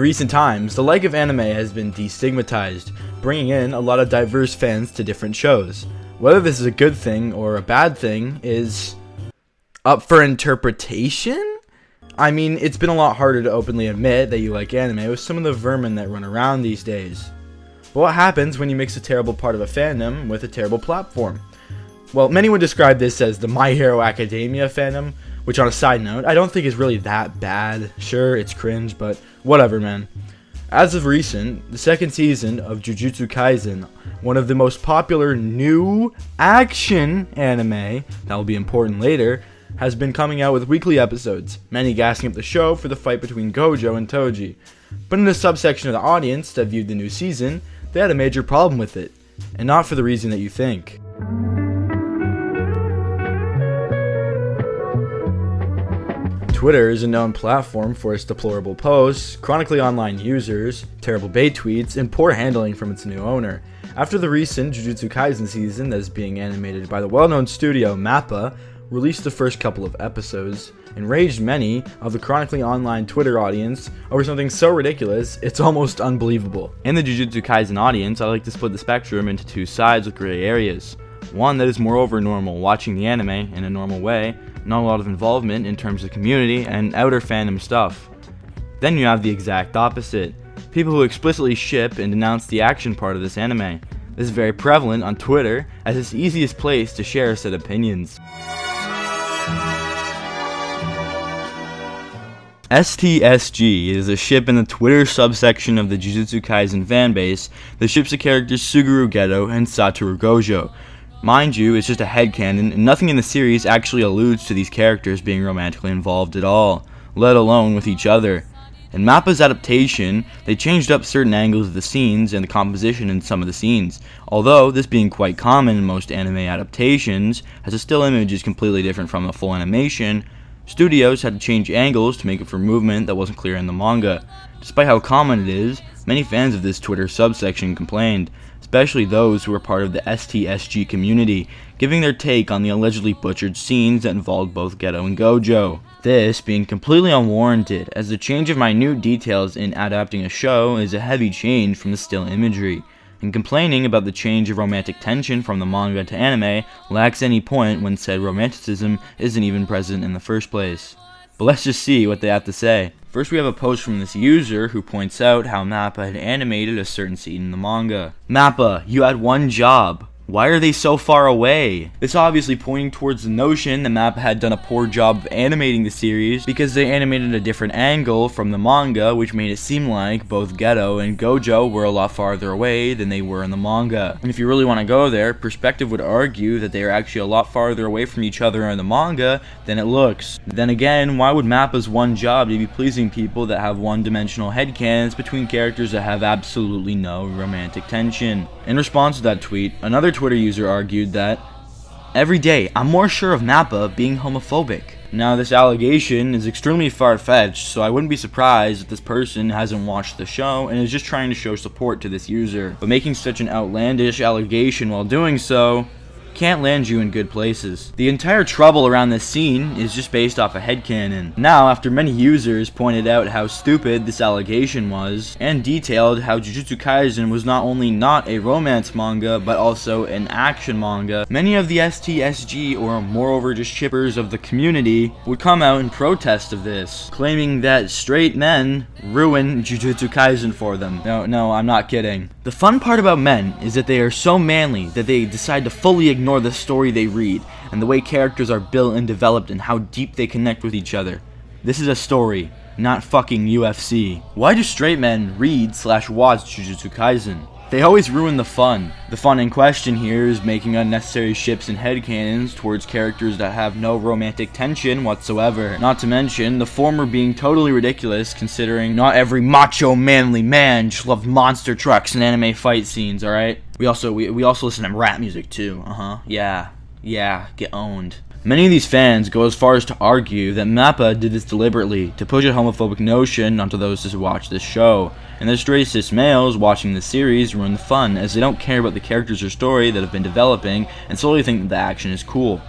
recent times, the like of anime has been destigmatized, bringing in a lot of diverse fans to different shows. Whether this is a good thing or a bad thing is up for interpretation? I mean, it's been a lot harder to openly admit that you like anime with some of the vermin that run around these days. But what happens when you mix a terrible part of a fandom with a terrible platform? Well, many would describe this as the My Hero Academia fandom, which on a side note, I don't think is really that bad. Sure, it's cringe, but whatever, man. As of recent, the second season of Jujutsu Kaisen, one of the most popular new action anime, that will be important later, has been coming out with weekly episodes, many gassing up the show for the fight between Gojo and Toji. But in a subsection of the audience that viewed the new season, they had a major problem with it, and not for the reason that you think. Twitter is a known platform for its deplorable posts, chronically online users, terrible bait tweets, and poor handling from its new owner. After the recent Jujutsu Kaisen season that is being animated by the well-known studio MAPPA released the first couple of episodes, enraged many of the chronically online Twitter audience over something so ridiculous, it's almost unbelievable. In the Jujutsu Kaisen audience, I like to split the spectrum into two sides with gray areas. One that is moreover normal, watching the anime in a normal way, not a lot of involvement in terms of community and outer fandom stuff. Then you have the exact opposite, people who explicitly ship and denounce the action part of this anime. This is very prevalent on Twitter, as it's the easiest place to share said opinions. STSG is a ship in the Twitter subsection of the Jujutsu Kaisen fanbase that ships the characters Suguru Geto and Satoru Gojo. Mind you, it's just a headcanon, and nothing in the series actually alludes to these characters being romantically involved at all, let alone with each other. In MAPPA's adaptation, they changed up certain angles of the scenes and the composition in some of the scenes, although this being quite common in most anime adaptations, as a still image is completely different from a full animation. Studios had to change angles to make it for movement that wasn't clear in the manga. Despite how common it is, many fans of this Twitter subsection complained, especially those who were part of the STSG community, giving their take on the allegedly butchered scenes that involved both Geto and Gojo. This being completely unwarranted, as the change of minute details in adapting a show is a heavy change from the still imagery, and complaining about the change of romantic tension from the manga to anime lacks any point when said romanticism isn't even present in the first place. But let's just see what they have to say. First we have a post from this user who points out how MAPPA had animated a certain scene in the manga. MAPPA, you had one job. Why are they so far away? This obviously pointing towards the notion that MAPPA had done a poor job of animating the series because they animated a different angle from the manga, which made it seem like both Geto and Gojo were a lot farther away than they were in the manga. And if you really want to go there, perspective would argue that they are actually a lot farther away from each other in the manga than it looks. Then again, why would MAPPA's one job be pleasing people that have one-dimensional headcanons between characters that have absolutely no romantic tension? In response to that tweet, another Twitter user argued that, "Every day, I'm more sure of MAPPA being homophobic." Now, this allegation is extremely far-fetched, so I wouldn't be surprised if this person hasn't watched the show and is just trying to show support to this user. But making such an outlandish allegation while doing so can't land you in good places. The entire trouble around this scene is just based off a headcanon. Now, after many users pointed out how stupid this allegation was, and detailed how Jujutsu Kaisen was not only not a romance manga, but also an action manga, many of the STSG, or moreover just shippers of the community, would come out in protest of this, claiming that straight men ruin Jujutsu Kaisen for them. No, I'm not kidding. The fun part about men is that they are so manly that they decide to fully ignore the story they read, and the way characters are built and developed and how deep they connect with each other. This is a story, not fucking UFC. Why do straight men read/watch Jujutsu Kaisen? They always ruin the fun. The fun in question here is making unnecessary ships and headcanons towards characters that have no romantic tension whatsoever. Not to mention, the former being totally ridiculous considering not every macho manly man just loves monster trucks and anime fight scenes, alright? We also listen to rap music too, yeah, get owned. Many of these fans go as far as to argue that MAPPA did this deliberately to push a homophobic notion onto those who watch this show, and that straight cis males watching the series ruin the fun as they don't care about the characters or story that have been developing and solely think that the action is cool.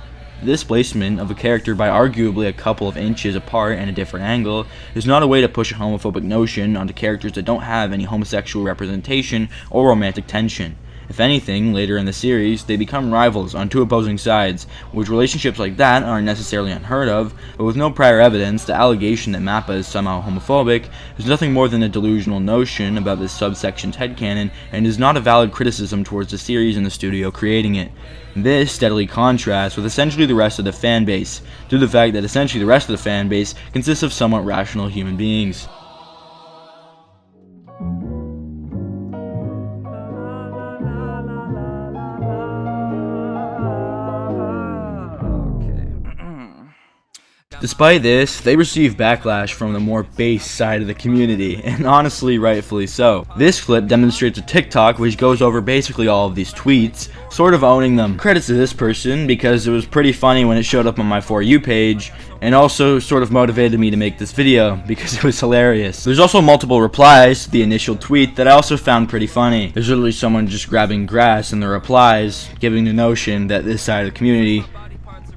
This placement of a character by arguably a couple of inches apart and a different angle is not a way to push a homophobic notion onto characters that don't have any homosexual representation or romantic tension. If anything, later in the series, they become rivals on two opposing sides, which relationships like that aren't necessarily unheard of, but with no prior evidence, the allegation that Mappa is somehow homophobic is nothing more than a delusional notion about this subsection's headcanon and is not a valid criticism towards the series and the studio creating it. This steadily contrasts with essentially the rest of the fanbase, due to the fact that essentially the rest of the fanbase consists of somewhat rational human beings. Despite this, they receive backlash from the more base side of the community, and honestly, rightfully so. This clip demonstrates a TikTok which goes over basically all of these tweets, sort of owning them. Credits to this person because it was pretty funny when it showed up on my For You page, and also sort of motivated me to make this video because it was hilarious. There's also multiple replies to the initial tweet that I also found pretty funny. There's literally someone just grabbing grass in the replies, giving the notion that this side of the community,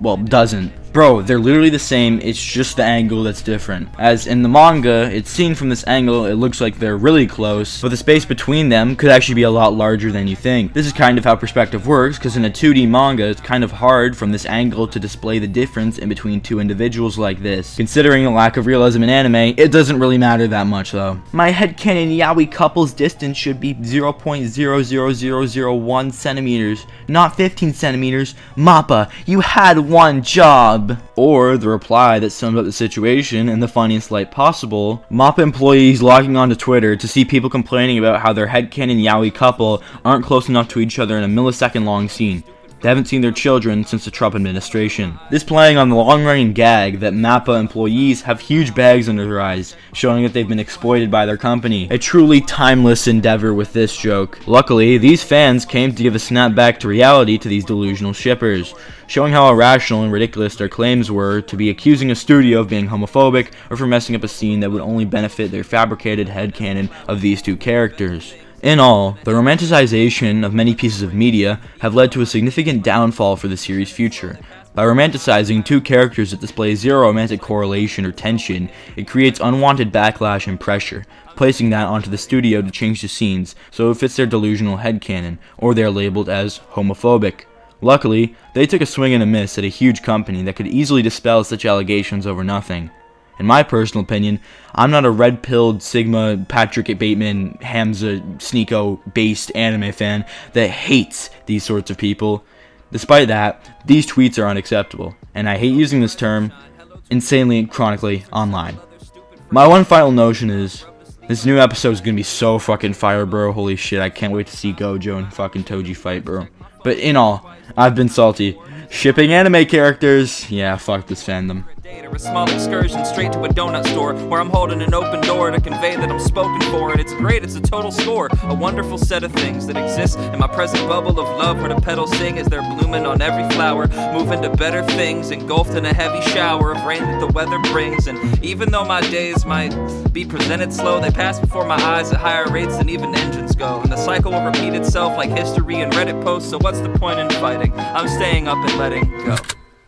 well, doesn't. Bro, they're literally the same, it's just the angle that's different. As in the manga, it's seen from this angle, it looks like they're really close, but the space between them could actually be a lot larger than you think. This is kind of how perspective works, because in a 2D manga, it's kind of hard from this angle to display the difference in between two individuals like this. Considering the lack of realism in anime, it doesn't really matter that much though. My headcanon yaoi couple's distance should be 0.00001 centimeters, not 15 centimeters. Mappa, you had one job. Or the reply that sums up the situation in the funniest light possible. Mappa employees logging onto Twitter to see people complaining about how their headcanon yaoi couple aren't close enough to each other in a millisecond long scene. They haven't seen their children since the Trump administration. This playing on the long-running gag that Mappa employees have huge bags under their eyes, showing that they've been exploited by their company. A truly timeless endeavor with this joke. Luckily, these fans came to give a snap back to reality to these delusional shippers, showing how irrational and ridiculous their claims were to be accusing a studio of being homophobic or for messing up a scene that would only benefit their fabricated headcanon of these two characters. In all, the romanticization of many pieces of media have led to a significant downfall for the series' future. By romanticizing two characters that display zero romantic correlation or tension, it creates unwanted backlash and pressure, placing that onto the studio to change the scenes so it fits their delusional headcanon, or they are labeled as homophobic. Luckily, they took a swing and a miss at a huge company that could easily dispel such allegations over nothing. In my personal opinion, I'm not a red-pilled Sigma, Patrick Bateman, Hamza, Sneeko-based anime fan that hates these sorts of people. Despite that, these tweets are unacceptable, and I hate using this term insanely chronically online. My one final notion is, this new episode is gonna be so fucking fire, bro. Holy shit, I can't wait to see Gojo and fucking Toji fight, bro. But in all, I've been salty. Shipping anime characters? Yeah, fuck this fandom. Or a small excursion straight to a donut store where I'm holding an open door to convey that I'm spoken for, and it's great, it's a total score, a wonderful set of things that exist in my present bubble of love where the petals sing as they're blooming on every flower, moving to better things, engulfed in a heavy shower of rain that the weather brings. And even though my days might be presented slow, they pass before my eyes at higher rates than even engines go, and the cycle will repeat itself like history and Reddit posts, so what's the point in fighting? I'm staying up and letting go.